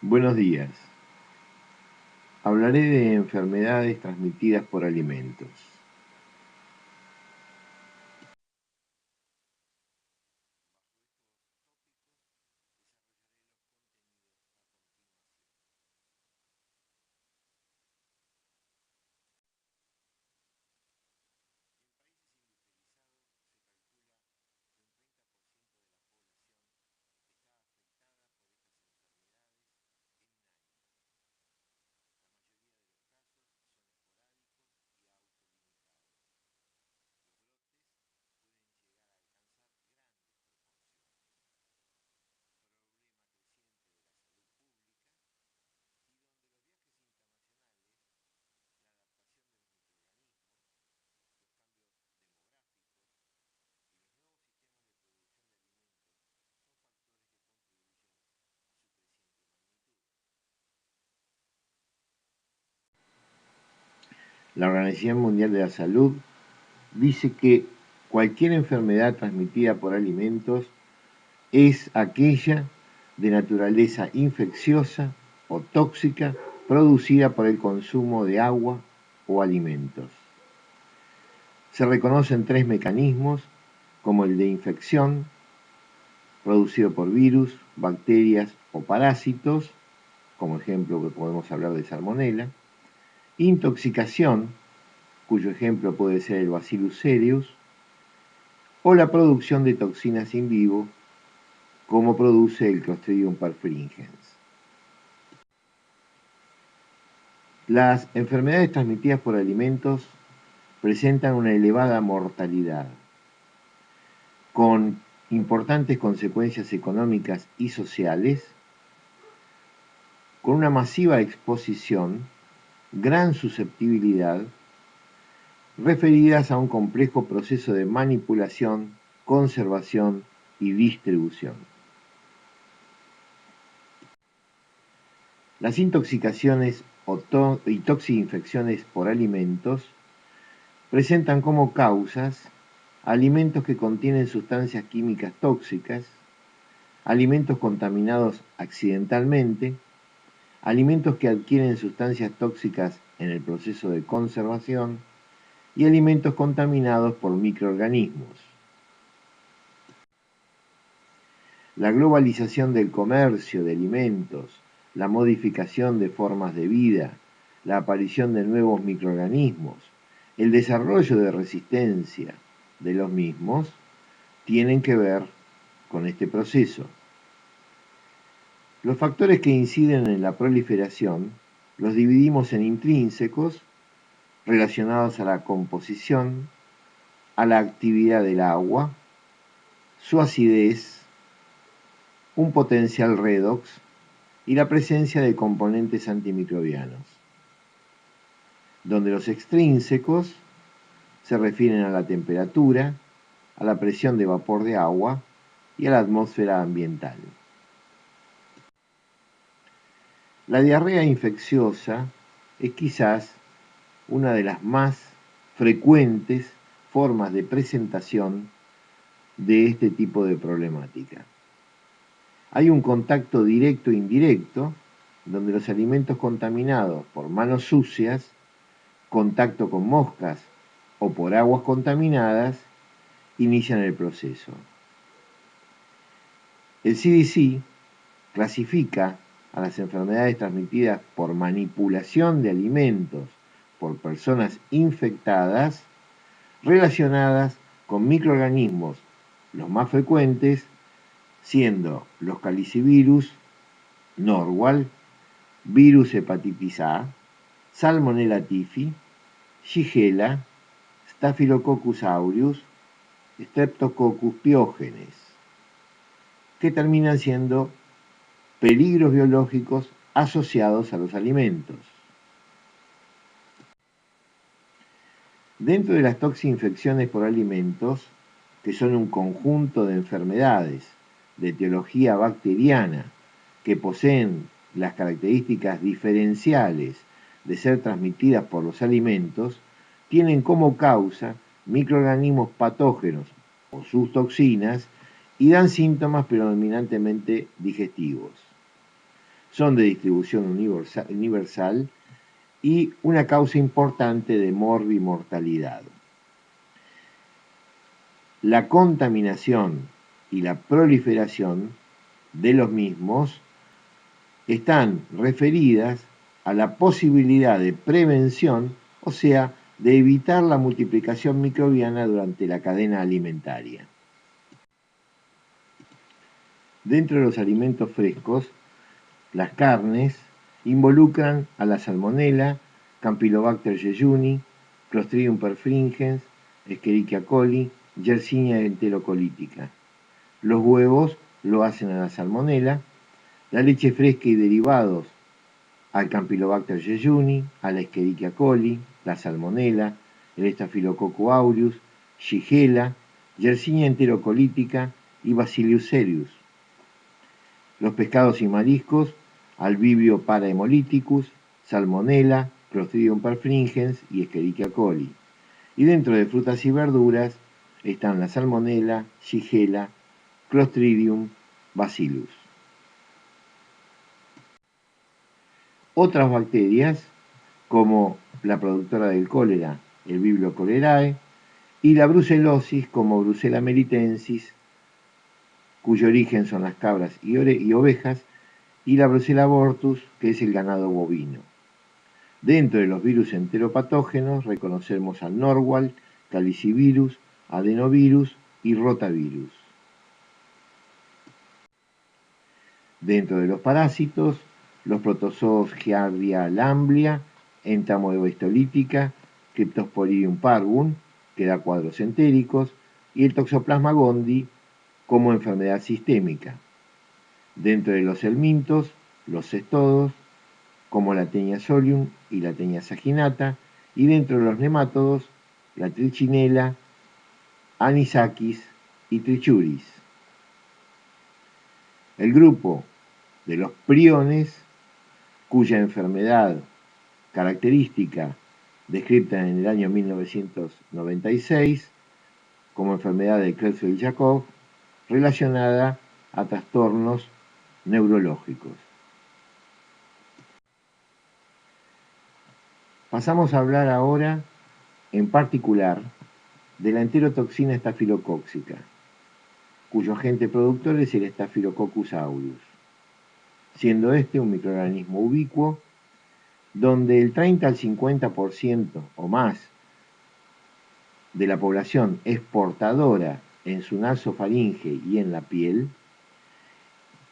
Buenos días. Hablaré de enfermedades transmitidas por alimentos. La Organización Mundial de la Salud dice que cualquier enfermedad transmitida por alimentos es aquella de naturaleza infecciosa o tóxica producida por el consumo de agua o alimentos. Se reconocen tres mecanismos, como el de infección, producido por virus, bacterias o parásitos, como ejemplo que podemos hablar de salmonela; intoxicación, cuyo ejemplo puede ser el Bacillus cereus; o la producción de toxinas in vivo, como produce el Clostridium perfringens. Las enfermedades transmitidas por alimentos presentan una elevada mortalidad, con importantes consecuencias económicas y sociales, con una masiva exposición, gran susceptibilidad, referidas a un complejo proceso de manipulación, conservación y distribución. Las intoxicaciones y toxinfecciones por alimentos presentan como causas alimentos que contienen sustancias químicas tóxicas, alimentos contaminados accidentalmente, alimentos que adquieren sustancias tóxicas en el proceso de conservación y alimentos contaminados por microorganismos. La globalización del comercio de alimentos, la modificación de formas de vida, la aparición de nuevos microorganismos, el desarrollo de resistencia de los mismos, tienen que ver con este proceso. Los factores que inciden en la proliferación los dividimos en intrínsecos, relacionados a la composición, a la actividad del agua, su acidez, un potencial redox y la presencia de componentes antimicrobianos, donde los extrínsecos se refieren a la temperatura, a la presión de vapor de agua y a la atmósfera ambiental. La diarrea infecciosa es quizás una de las más frecuentes formas de presentación de este tipo de problemática. Hay un contacto directo e indirecto, donde los alimentos contaminados por manos sucias, contacto con moscas o por aguas contaminadas inician el proceso. El CDC clasifica a las enfermedades transmitidas por manipulación de alimentos por personas infectadas relacionadas con microorganismos, los más frecuentes siendo los calicivirus, Norwal, virus hepatitis A, Salmonella typhi, Shigella, Staphylococcus aureus, Streptococcus pyogenes, que terminan siendo peligros biológicos asociados a los alimentos. Dentro de las toxinfecciones por alimentos, que son un conjunto de enfermedades de etiología bacteriana que poseen las características diferenciales de ser transmitidas por los alimentos, tienen como causa microorganismos patógenos o sus toxinas y dan síntomas predominantemente digestivos. son de distribución universal y una causa importante de morbimortalidad. La contaminación y la proliferación de los mismos están referidas a la posibilidad de prevención, o sea, de evitar la multiplicación microbiana durante la cadena alimentaria. Dentro de los alimentos frescos, las carnes involucran a la salmonella, Campylobacter jejuni, Clostridium perfringens, Escherichia coli, Yersinia enterocolítica. Los huevos lo hacen a la salmonella, la leche fresca y derivados al Campylobacter jejuni, a la Escherichia coli, la salmonella, el Staphylococcus aureus, Shigella, Yersinia enterocolítica y Bacillus cereus. Los pescados y mariscos, al Vibrio parahemolyticus, salmonella, Clostridium perfringens y Escherichia coli. Y dentro de frutas y verduras están la salmonella, Shigella, Clostridium, Bacillus. Otras bacterias, como la productora del cólera, el Vibrio cholerae, y la brucelosis, como Brucella melitensis, cuyo origen son las cabras y ovejas, y la Brucella abortus, que es el ganado bovino. Dentro de los virus enteropatógenos reconocemos al Norwal, Calicivirus, Adenovirus y Rotavirus. Dentro de los parásitos, los protozoos Giardia lamblia, entamoeba Cryptosporidium parvum, que da cuadros entéricos, y el Toxoplasma gondii como enfermedad sistémica. Dentro de los helmintos, los cestodos, como la Taenia solium y la Taenia saginata, y dentro de los nemátodos, la Trichinella, Anisakis y Trichuris. El grupo de los priones, cuya enfermedad característica descrita en el año 1996 como enfermedad de Creutzfeldt-Jakob, relacionada a trastornos neurológicos. Pasamos a hablar ahora, en particular, de la enterotoxina estafilocóxica, cuyo agente productor es el Staphylococcus aureus, siendo este un microorganismo ubicuo, donde el 30 al 50% o más de la población es portadora en su nasofaringe y en la piel,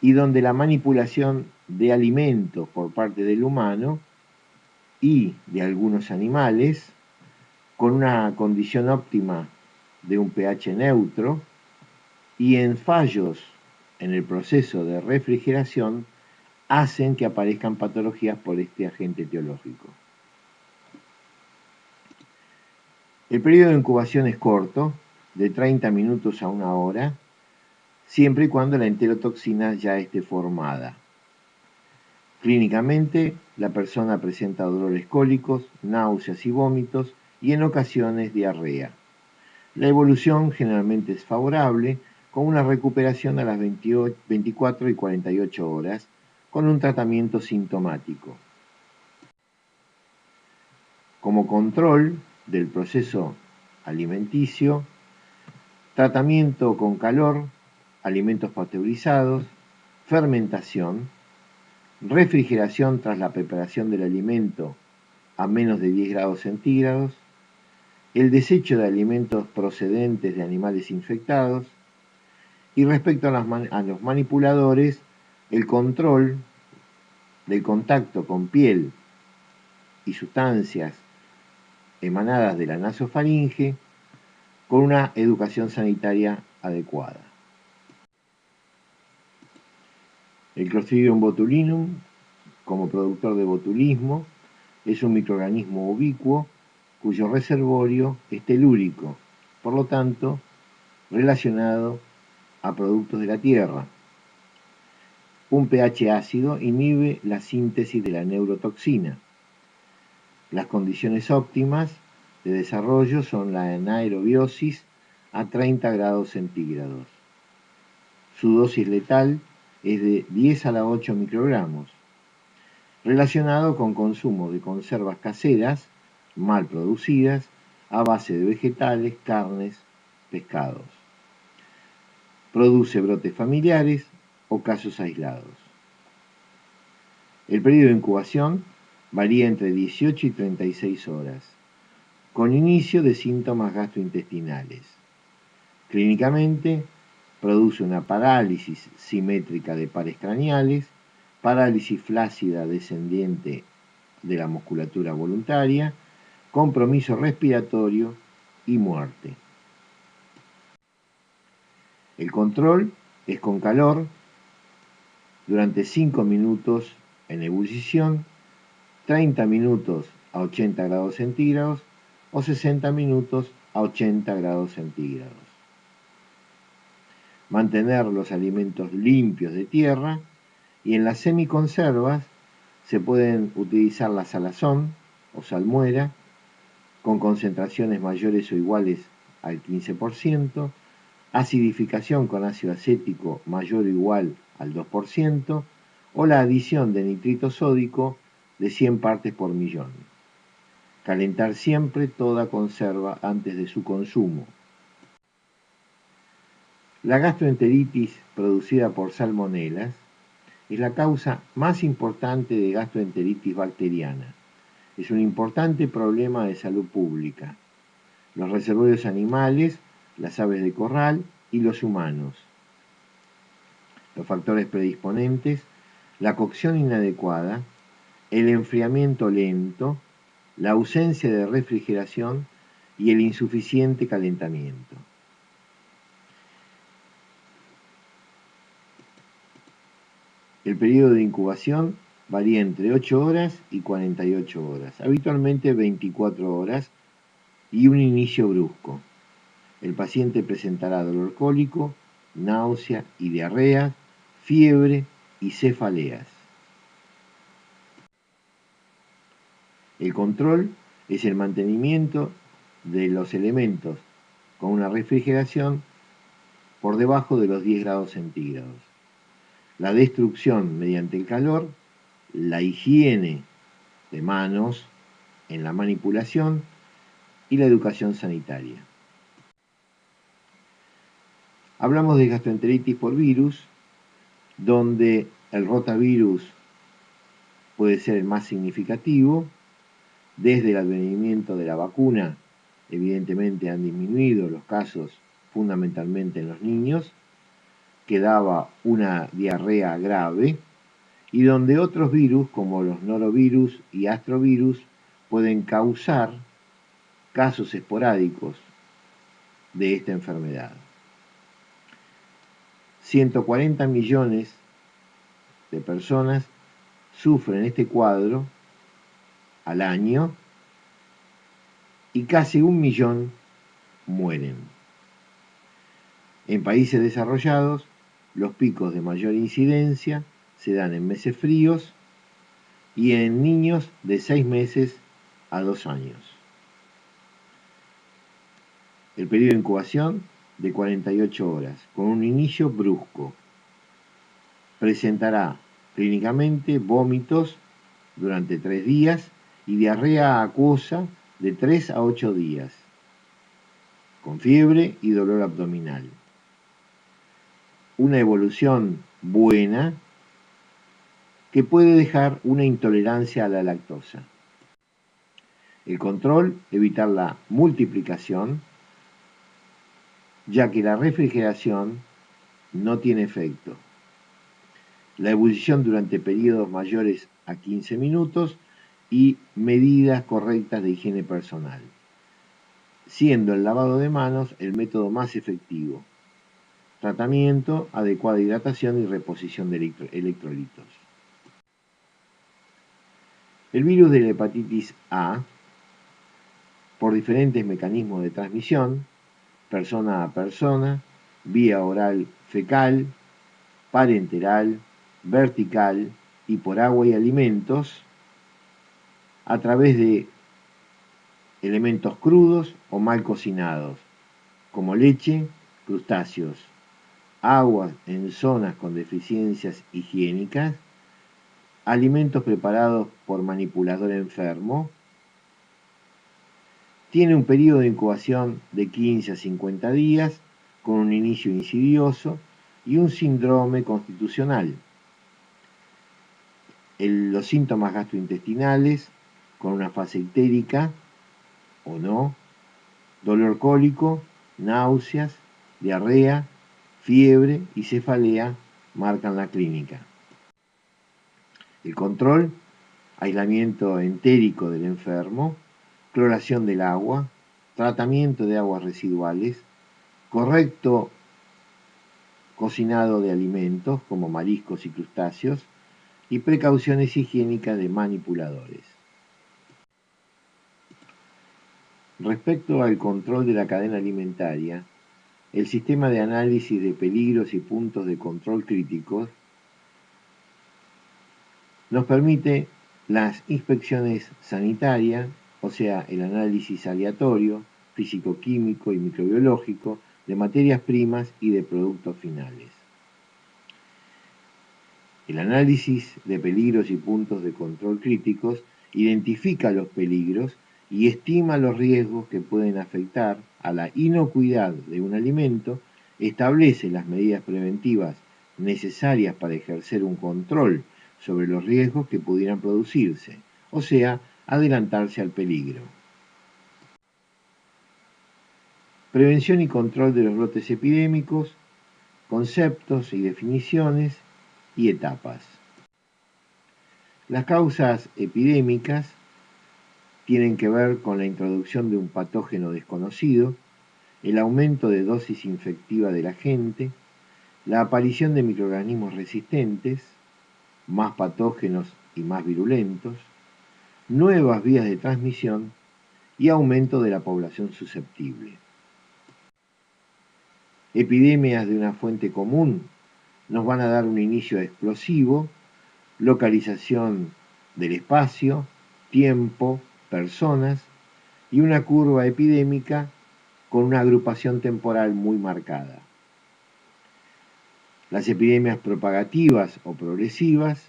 y donde la manipulación de alimentos por parte del humano y de algunos animales, con una condición óptima de un pH neutro, y en fallos en el proceso de refrigeración, hacen que aparezcan patologías por este agente etiológico. El periodo de incubación es corto, de 30 minutos a 1 hora, siempre y cuando la enterotoxina ya esté formada. Clínicamente, la persona presenta dolores cólicos, náuseas y vómitos y en ocasiones diarrea. La evolución generalmente es favorable, con una recuperación a las 24 y 48 horas, con un tratamiento sintomático. Como control del proceso alimenticio, tratamiento con calor, alimentos pasteurizados, fermentación, refrigeración tras la preparación del alimento a menos de 10 grados centígrados, el desecho de alimentos procedentes de animales infectados y respecto a los manipuladores, el control del contacto con piel y sustancias emanadas de la nasofaringe con una educación sanitaria adecuada. El Clostridium botulinum, como productor de botulismo, es un microorganismo ubicuo cuyo reservorio es telúrico, por lo tanto, relacionado a productos de la tierra. Un pH ácido inhibe la síntesis de la neurotoxina. Las condiciones óptimas de desarrollo son la anaerobiosis a 30 grados centígrados. Su dosis letal es de 10 a la 8 microgramos relacionado con consumo de conservas caseras mal producidas a base de vegetales, carnes, pescados. Produce brotes familiares o casos aislados. El periodo de incubación varía entre 18 y 36 horas, con inicio de síntomas gastrointestinales. Clínicamente, produce una parálisis simétrica de pares craneales, parálisis flácida descendiente de la musculatura voluntaria, compromiso respiratorio y muerte. El control es con calor durante 5 minutos en ebullición, 30 minutos a 80 grados centígrados o 60 minutos a 80 grados centígrados. Mantener los alimentos limpios de tierra y en las semiconservas se pueden utilizar la salazón o salmuera con concentraciones mayores o iguales al 15%, acidificación con ácido acético mayor o igual al 2%, o la adición de nitrito sódico de 100 partes por millón. Calentar siempre toda conserva antes de su consumo. La gastroenteritis producida por salmonelas es la causa más importante de gastroenteritis bacteriana. Es un importante problema de salud pública. Los reservorios animales, las aves de corral y los humanos. Los factores predisponentes, la cocción inadecuada, el enfriamiento lento, la ausencia de refrigeración y el insuficiente calentamiento. El periodo de incubación varía entre 8 horas y 48 horas, habitualmente 24 horas y un inicio brusco. El paciente presentará dolor cólico, náusea y diarrea, fiebre y cefaleas. El control es el mantenimiento de los elementos con una refrigeración por debajo de los 10 grados centígrados. La destrucción mediante el calor, la higiene de manos en la manipulación y la educación sanitaria. Hablamos de gastroenteritis por virus, donde el rotavirus puede ser el más significativo. Desde el advenimiento de la vacuna, evidentemente han disminuido los casos fundamentalmente en los niños, que daba una diarrea grave, y donde otros virus, como los norovirus y astrovirus, pueden causar casos esporádicos de esta enfermedad. 140 millones de personas sufren este cuadro al año y casi 1 millón mueren. En países desarrollados, los picos de mayor incidencia se dan en meses fríos y en niños de 6 meses a 2 años. El periodo de incubación de 48 horas, con un inicio brusco. Presentará clínicamente vómitos durante 3 días y diarrea acuosa de 3 a 8 días, con fiebre y dolor abdominal. Una evolución buena que puede dejar una intolerancia a la lactosa. El control, evitar la multiplicación, ya que la refrigeración no tiene efecto. La ebullición durante periodos mayores a 15 minutos y medidas correctas de higiene personal, siendo el lavado de manos el método más efectivo. Tratamiento, adecuada hidratación y reposición de electrolitos. El virus de la hepatitis A, por diferentes mecanismos de transmisión, persona a persona, vía oral fecal, parenteral, vertical y por agua y alimentos, a través de elementos crudos o mal cocinados, como leche, crustáceos, agua en zonas con deficiencias higiénicas, alimentos preparados por manipulador enfermo, tiene un periodo de incubación de 15 a 50 días, con un inicio insidioso y un síndrome constitucional. Los síntomas gastrointestinales, con una fase ictérica o no, dolor cólico, náuseas, diarrea, fiebre y cefalea marcan la clínica. El control, aislamiento entérico del enfermo, cloración del agua, tratamiento de aguas residuales, correcto cocinado de alimentos como mariscos y crustáceos y precauciones higiénicas de manipuladores. Respecto al control de la cadena alimentaria, el sistema de análisis de peligros y puntos de control críticos nos permite las inspecciones sanitarias, o sea, el análisis aleatorio, físico-químico y microbiológico de materias primas y de productos finales. El análisis de peligros y puntos de control críticos identifica los peligros y estima los riesgos que pueden afectar a la inocuidad de un alimento, establece las medidas preventivas necesarias para ejercer un control sobre los riesgos que pudieran producirse, o sea, adelantarse al peligro. Prevención y control de los brotes epidémicos, conceptos y definiciones y etapas. Las causas epidémicas tienen que ver con la introducción de un patógeno desconocido, el aumento de dosis infectiva del agente, la aparición de microorganismos resistentes, más patógenos y más virulentos, nuevas vías de transmisión y aumento de la población susceptible. Epidemias de una fuente común nos van a dar un inicio explosivo, localización del espacio, tiempo, personas y una curva epidémica con una agrupación temporal muy marcada. Las epidemias propagativas o progresivas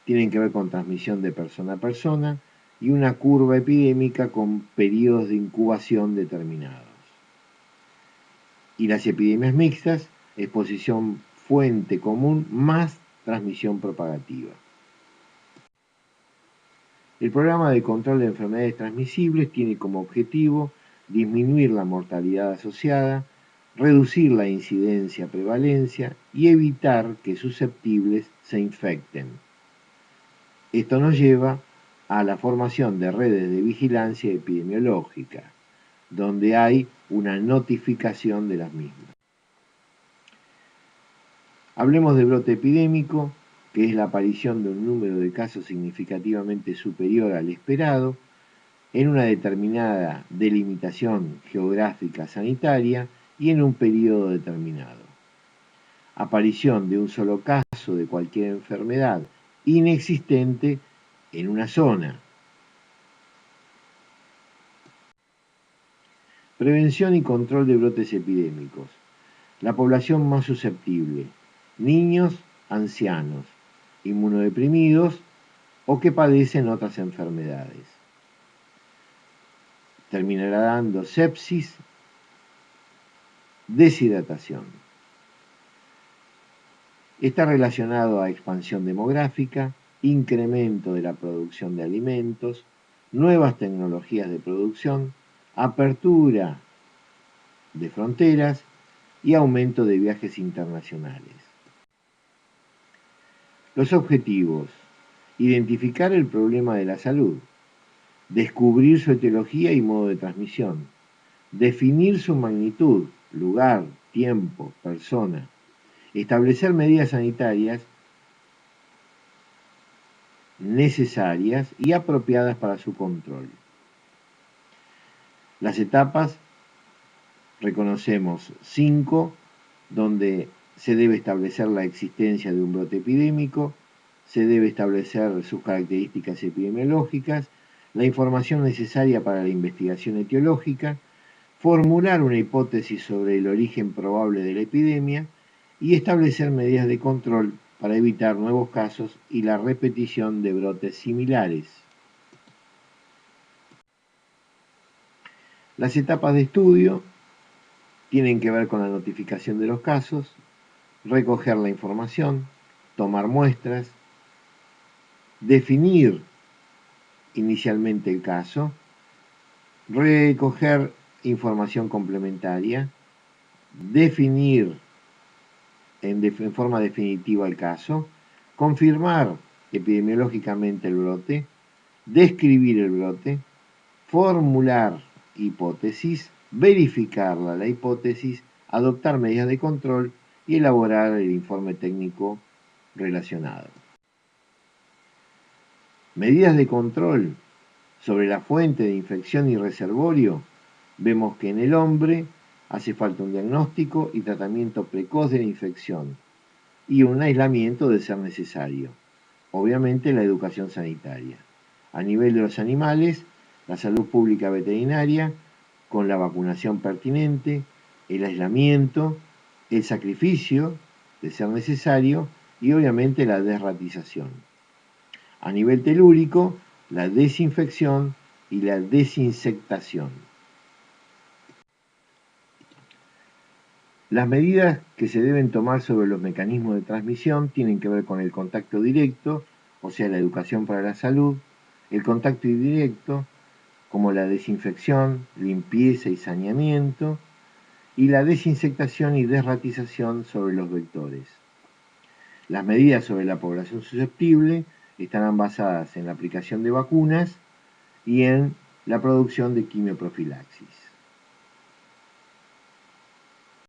tienen que ver con transmisión de persona a persona y una curva epidémica con periodos de incubación determinados. Y las epidemias mixtas, exposición fuente común más transmisión propagativa. El programa de control de enfermedades transmisibles tiene como objetivo disminuir la mortalidad asociada, reducir la incidencia-prevalencia y evitar que susceptibles se infecten. Esto nos lleva a la formación de redes de vigilancia epidemiológica, donde hay una notificación de las mismas. Hablemos de brote epidémico, que es la aparición de un número de casos significativamente superior al esperado, en una determinada delimitación geográfica sanitaria y en un periodo determinado. Aparición de un solo caso de cualquier enfermedad inexistente en una zona. Prevención y control de brotes epidémicos. La población más susceptible: niños, ancianos, inmunodeprimidos o que padecen otras enfermedades. Terminará dando sepsis, deshidratación. Está relacionado a expansión demográfica, incremento de la producción de alimentos, nuevas tecnologías de producción, apertura de fronteras y aumento de viajes internacionales. Los objetivos: identificar el problema de la salud, descubrir su etiología y modo de transmisión, definir su magnitud, lugar, tiempo, persona, establecer medidas sanitarias necesarias y apropiadas para su control. Las etapas reconocemos 5, donde se debe establecer la existencia de un brote epidémico, se debe establecer sus características epidemiológicas, la información necesaria para la investigación etiológica, formular una hipótesis sobre el origen probable de la epidemia y establecer medidas de control para evitar nuevos casos y la repetición de brotes similares. Las etapas de estudio tienen que ver con la notificación de los casos, recoger la información, tomar muestras, definir inicialmente el caso, recoger información complementaria, definir en forma definitiva el caso, confirmar epidemiológicamente el brote, describir el brote, formular hipótesis, verificar la hipótesis, adoptar medidas de control y elaborar el informe técnico relacionado. Medidas de control sobre la fuente de infección y reservorio. Vemos que en el hombre hace falta un diagnóstico y tratamiento precoz de la infección y un aislamiento de ser necesario. Obviamente la educación sanitaria. A nivel de los animales, la salud pública veterinaria, con la vacunación pertinente, el aislamiento, el sacrificio de ser necesario y obviamente la desratización. A nivel telúrico, la desinfección y la desinsectación. Las medidas que se deben tomar sobre los mecanismos de transmisión tienen que ver con el contacto directo, o sea, la educación para la salud, el contacto indirecto, como la desinfección, limpieza y saneamiento, y la desinsectación y desratización sobre los vectores. Las medidas sobre la población susceptible estarán basadas en la aplicación de vacunas y en la producción de quimioprofilaxis.